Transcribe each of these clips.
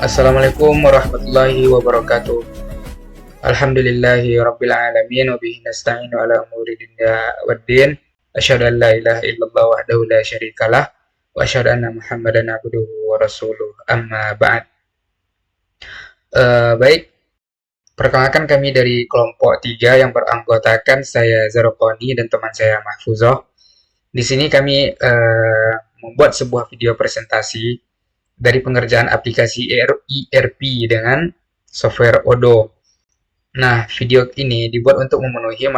Assalamualaikum warahmatullahi wabarakatuh. Alhamdulillahi rabbil alamin wa bihi nasta'inu ala umuri dunya waddin. Asyhadu an la ilaha illallah wahdahu la syarikalah wa asyhadu anna Muhammadan abduhu wa rasuluh. Amma ba'd. Baik, perkenalkan kami dari kelompok 3 yang beranggotakan saya Zarokoni dan teman saya Mahfuzoh. Di sini kami membuat sebuah video presentasi dari pengerjaan aplikasi ERP dengan software Odoo. Nah, video ini dibuat untuk memenuhi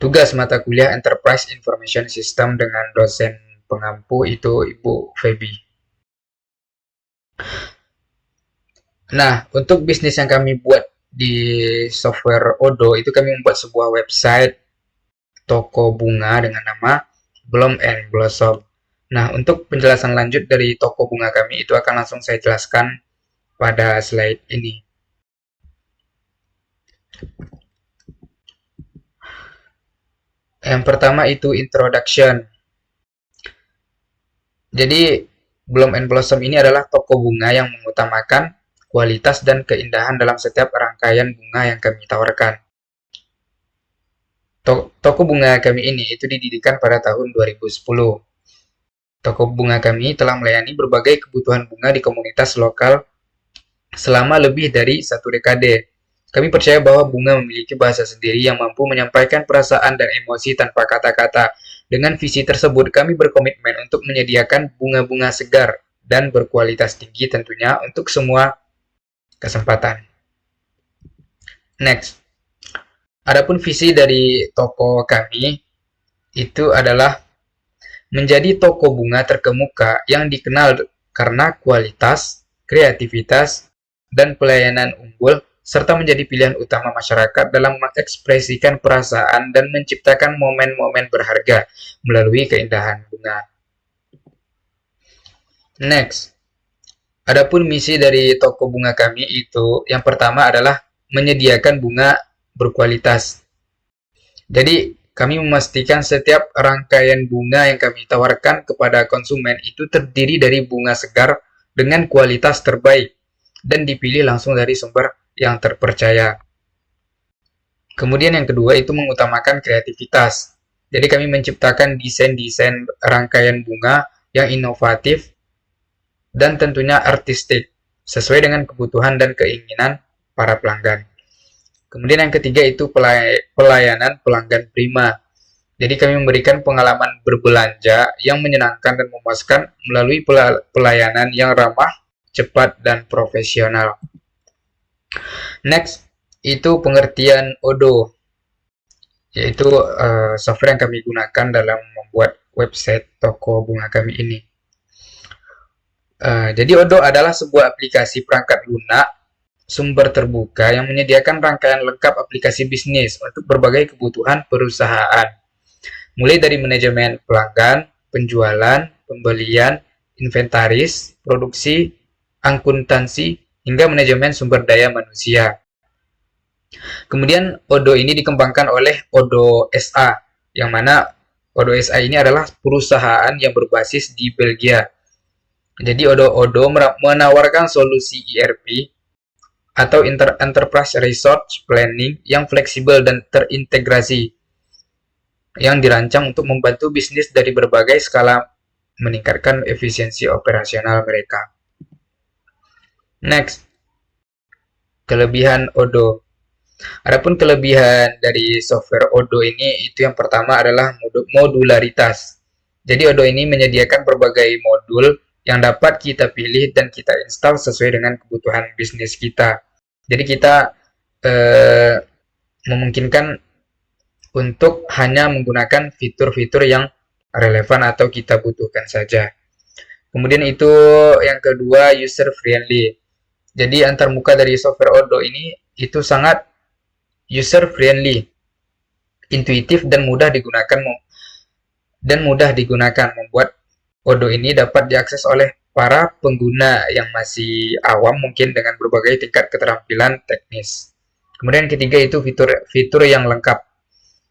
tugas mata kuliah Enterprise Information System dengan dosen pengampu itu Ibu Feby. Nah, untuk bisnis yang kami buat di software Odoo itu kami membuat sebuah website toko bunga dengan nama Bloom and Blossom. Nah, untuk penjelasan lanjut dari toko bunga kami itu akan langsung saya jelaskan pada slide ini. Yang pertama itu introduction. Jadi, Bloom and Blossom ini adalah toko bunga yang mengutamakan kualitas dan keindahan dalam setiap rangkaian bunga yang kami tawarkan. Toko bunga kami ini itu didirikan pada tahun 2010. Toko bunga kami telah melayani berbagai kebutuhan bunga di komunitas lokal selama lebih dari 1 dekade. Kami percaya bahwa bunga memiliki bahasa sendiri yang mampu menyampaikan perasaan dan emosi tanpa kata-kata. Dengan visi tersebut, kami berkomitmen untuk menyediakan bunga-bunga segar dan berkualitas tinggi tentunya untuk semua kesempatan. Next. Adapun visi dari toko kami itu adalah menjadi toko bunga terkemuka yang dikenal karena kualitas, kreativitas, dan pelayanan unggul, serta menjadi pilihan utama masyarakat dalam mengekspresikan perasaan dan menciptakan momen-momen berharga melalui keindahan bunga. Next, adapun misi dari toko bunga kami itu yang pertama adalah menyediakan bunga berkualitas. Jadi, kami memastikan setiap rangkaian bunga yang kami tawarkan kepada konsumen itu terdiri dari bunga segar dengan kualitas terbaik dan dipilih langsung dari sumber yang terpercaya. Kemudian yang kedua itu mengutamakan kreativitas. Jadi kami menciptakan desain-desain rangkaian bunga yang inovatif dan tentunya artistik sesuai dengan kebutuhan dan keinginan para pelanggan. Kemudian yang ketiga itu pelayanan pelanggan prima. Jadi kami memberikan pengalaman berbelanja yang menyenangkan dan memuaskan melalui pelayanan yang ramah, cepat, dan profesional. Next, itu pengertian Odoo, yaitu software yang kami gunakan dalam membuat website toko bunga kami ini. Jadi Odoo adalah sebuah aplikasi perangkat lunak sumber terbuka yang menyediakan rangkaian lengkap aplikasi bisnis untuk berbagai kebutuhan perusahaan. Mulai dari manajemen pelanggan, penjualan, pembelian, inventaris, produksi, akuntansi, hingga manajemen sumber daya manusia. Kemudian Odoo ini dikembangkan oleh Odoo SA, yang mana Odoo SA ini adalah perusahaan yang berbasis di Belgia. Jadi Odoo menawarkan solusi ERP atau Enterprise Resource Planning yang fleksibel dan terintegrasi, yang dirancang untuk membantu bisnis dari berbagai skala meningkatkan efisiensi operasional mereka. Next, kelebihan Odoo. Adapun kelebihan dari software Odoo ini itu yang pertama adalah modularitas. Jadi Odoo ini menyediakan berbagai modul yang dapat kita pilih dan kita install sesuai dengan kebutuhan bisnis kita. Jadi kita memungkinkan untuk hanya menggunakan fitur-fitur yang relevan atau kita butuhkan saja. Kemudian itu yang kedua, user friendly. Jadi antarmuka dari software Odoo ini itu sangat user friendly, intuitif dan mudah digunakan, membuat Odoo ini dapat diakses oleh para pengguna yang masih awam mungkin dengan berbagai tingkat keterampilan teknis. Kemudian yang ketiga itu fitur yang lengkap.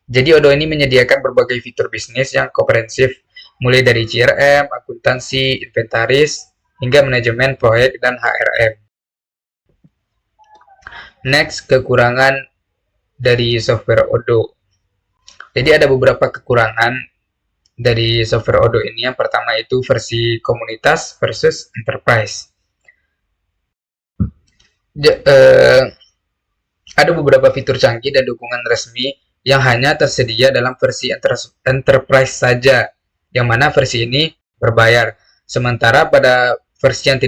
Jadi Odoo ini menyediakan berbagai fitur bisnis yang komprehensif, mulai dari CRM, akuntansi, inventaris, hingga manajemen proyek dan HRM. Next, kekurangan dari software Odoo. Jadi ada beberapa kekurangan dari software Odoo ini. Yang pertama itu versi komunitas versus enterprise. Ada beberapa fitur canggih dan dukungan resmi yang hanya tersedia dalam versi enterprise saja, yang mana versi ini berbayar. Sementara pada versi yang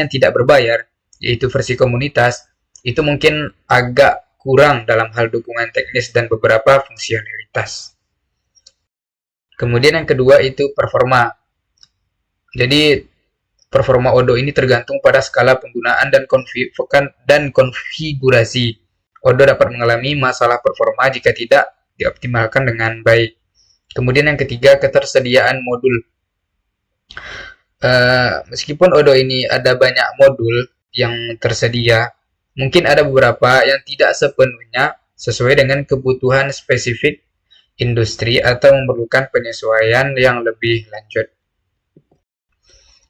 tidak berbayar, yaitu versi komunitas, itu mungkin agak kurang dalam hal dukungan teknis dan beberapa fungsionalitas. Kemudian yang kedua itu performa. Jadi performa Odoo ini tergantung pada skala penggunaan dan konfigurasi. Odoo dapat mengalami masalah performa jika tidak dioptimalkan dengan baik. Kemudian yang ketiga, ketersediaan modul. Meskipun Odoo ini ada banyak modul yang tersedia, mungkin ada beberapa yang tidak sepenuhnya sesuai dengan kebutuhan spesifik industri atau memerlukan penyesuaian yang lebih lanjut.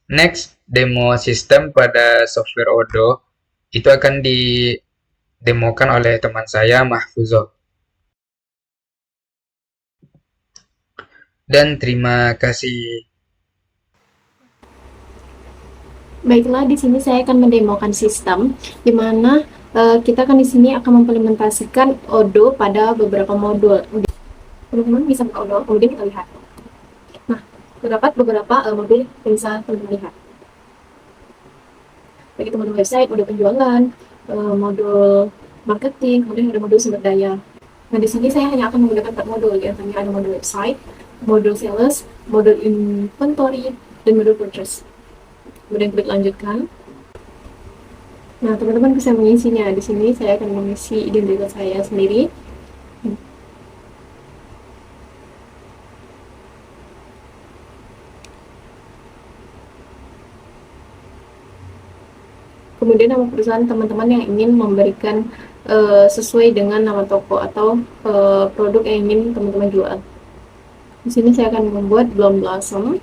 Next, demo sistem pada software Odoo itu akan didemokan oleh teman saya, Mahfuzo. Dan terima kasih. Baiklah, di sini saya akan mendemokan sistem di mana kita akan di sini akan mengimplementasikan Odoo pada beberapa modul. Teman-teman bisa buka Odoo, kemudian kita lihat. Nah, terdapat beberapa modul yang bisa teman-teman lihat. Baik itu modul website, modul penjualan, modul marketing, kemudian ada modul sumber daya. Nah, di sini saya hanya akan menggunakan 4 modul, di antaranya ada modul website, modul sales, modul inventory, dan modul purchase. Kemudian klik lanjutkan. Nah, teman-teman bisa mengisinya. Di sini saya akan mengisi identitas saya sendiri. Kemudian nama perusahaan teman-teman yang ingin memberikan sesuai dengan nama toko atau produk yang ingin teman-teman jual. Di sini saya akan membuat Bloom Blossom,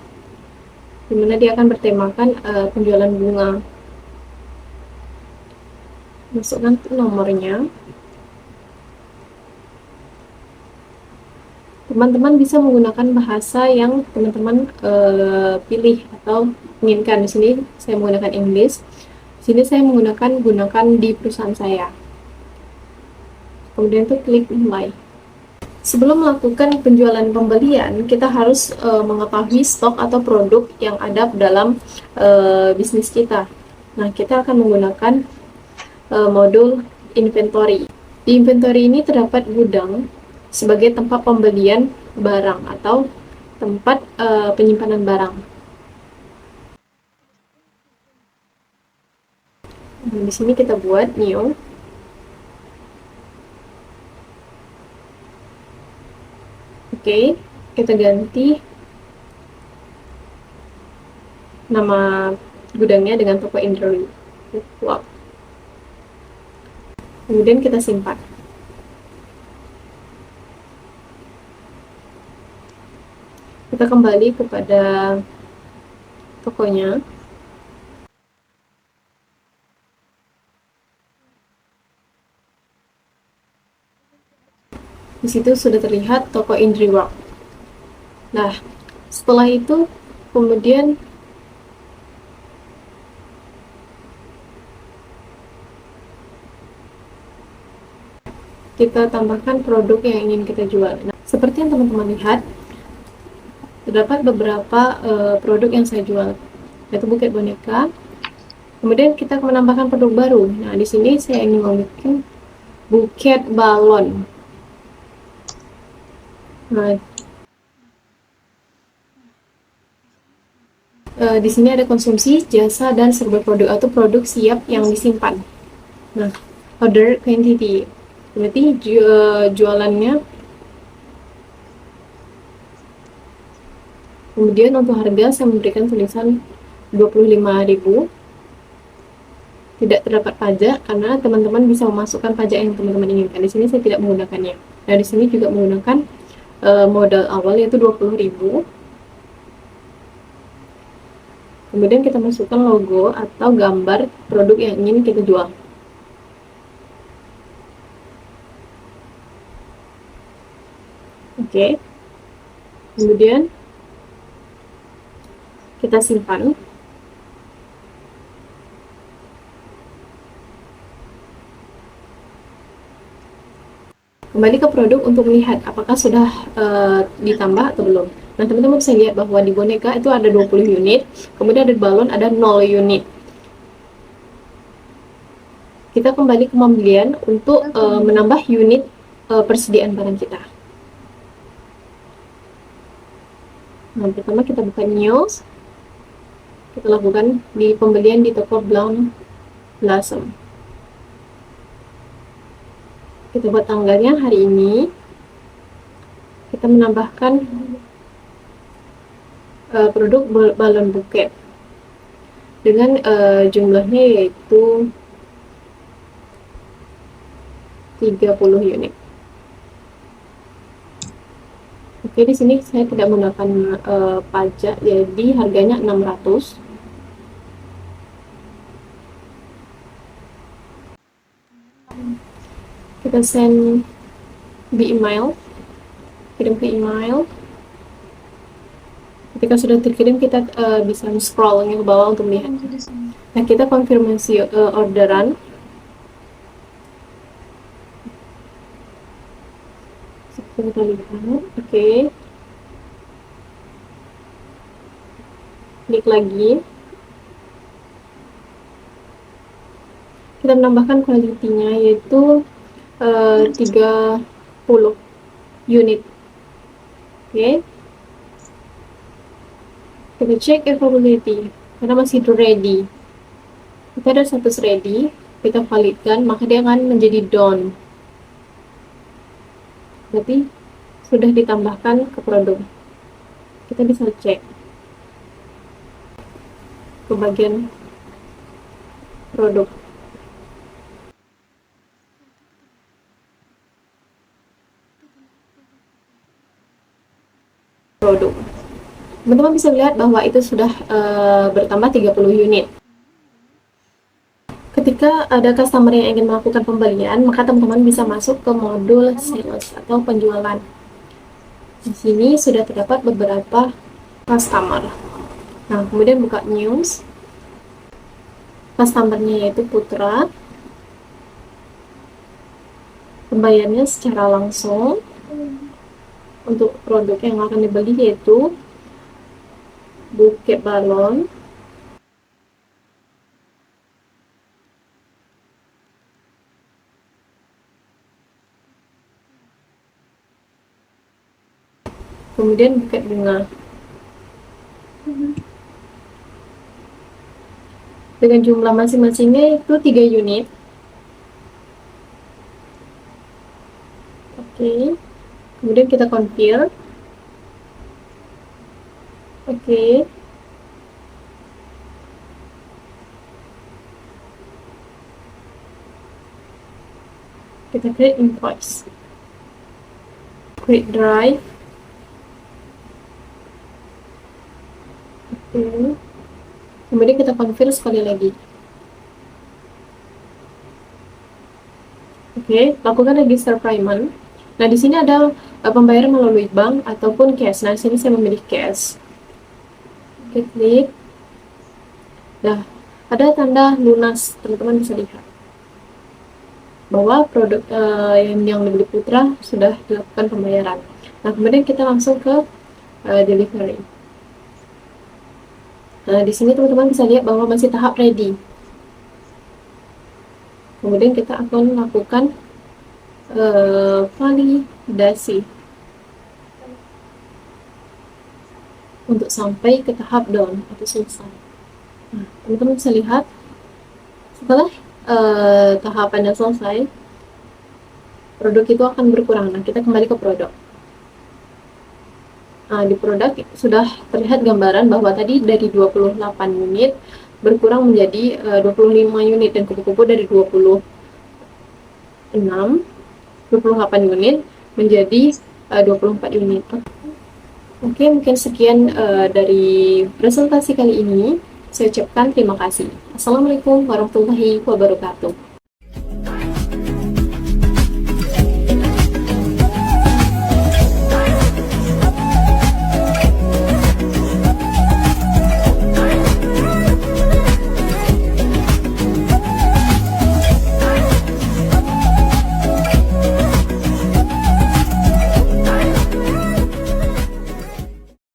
di mana dia akan bertemakan penjualan bunga. Masukkan nomornya. Teman-teman bisa menggunakan bahasa yang teman-teman pilih atau inginkan. Di sini saya menggunakan English. Di sini saya gunakan di perusahaan saya. Kemudian itu klik mulai. Sebelum melakukan penjualan pembelian, kita harus mengetahui stok atau produk yang ada dalam bisnis kita. Nah, kita akan menggunakan modul inventory. Di inventory ini terdapat gudang sebagai tempat pembelian barang atau tempat penyimpanan barang. Nah, di sini kita buat new. Oke, kita ganti nama gudangnya dengan toko Indri. Wow. Kemudian kita simpan. Kita kembali kepada tokonya. Di situ sudah terlihat toko Indri Work. Nah, setelah itu kemudian kita tambahkan produk yang ingin kita jual. Nah, seperti yang teman-teman lihat, terdapat beberapa produk yang saya jual, yaitu buket boneka. Kemudian kita akan menambahkan produk baru. Nah, di sini saya ingin membuat buket balon. Nah, di sini ada konsumsi, jasa, dan serba produk atau produk siap yang disimpan. Nah, order quantity berarti jualannya. Kemudian untuk harga saya memberikan tulisan 25.000. Tidak terdapat pajak karena teman-teman bisa memasukkan pajak yang teman-teman inginkan. Di sini saya tidak menggunakannya. Nah, di sini juga menggunakan modal awal yaitu 20.000. Kemudian kita masukkan logo atau gambar produk yang ingin kita jual. Oke. Kemudian kita simpan. Kembali ke produk untuk melihat apakah sudah ditambah atau belum. Nah, teman-teman bisa lihat bahwa di boneka itu ada 20 unit, kemudian ada balon ada 0 unit. Kita kembali ke pembelian untuk menambah unit persediaan barang kita. Nah, pertama kita buka news. Kita lakukan di pembelian di toko Bloom Blossom. Kita buat tanggalnya hari ini. Kita menambahkan produk balon buket dengan jumlahnya yaitu 30 unit. Oke, di sini saya tidak menggunakan pajak, jadi harganya 600. Kita send di email, kirim ke email. Ketika sudah terkirim, kita bisa scrollnya ke bawah untuk melihat. Nah, kita konfirmasi orderan. Kita lihat, oke. Klik lagi. Kita menambahkan kualitinya yaitu 30 unit. Oke. Kita cek availability karena masih ready. Kita ada status ready, kita validkan, maka dia akan menjadi done. Berarti sudah ditambahkan ke produk. Kita bisa cek ke bagian produk. Teman-teman bisa lihat bahwa itu sudah bertambah 30 unit. Ketika ada customer yang ingin melakukan pembelian, maka teman-teman bisa masuk ke modul sales atau penjualan. Di sini sudah terdapat beberapa customer. Nah, kemudian buka news. Customernya yaitu Putra. Pembayarannya secara langsung. Untuk produk yang akan dibeli yaitu buket balon, kemudian buket bunga. Dengan jumlah masing-masingnya itu 3 unit. Oke. Kemudian kita confirm. Oke. Kita create invoice. Create drive. Oke. Kemudian kita confirm sekali lagi. Oke, lakukan register payment. Nah, di sini ada pembayaran melalui bank ataupun cash. Nah, di sini saya memilih cash. Oke, klik. Nah, ada tanda lunas. Teman-teman bisa lihat bahwa produk yang dibeli Putra sudah dilakukan pembayaran. Nah, kemudian kita langsung ke delivery. Nah, di sini teman-teman bisa lihat bahwa masih tahap ready. Kemudian kita akan melakukan validasi untuk sampai ke tahap done atau selesai. Nah, teman-teman bisa lihat setelah tahapannya selesai, produk itu akan berkurang. Nah, kita kembali ke produk. Nah, di produk sudah terlihat gambaran bahwa tadi dari 28 unit berkurang menjadi 25 unit dan kupu-kupu dari 28 unit menjadi 24 unit. Oke, mungkin sekian dari presentasi kali ini. Saya ucapkan terima kasih. Assalamualaikum warahmatullahi wabarakatuh.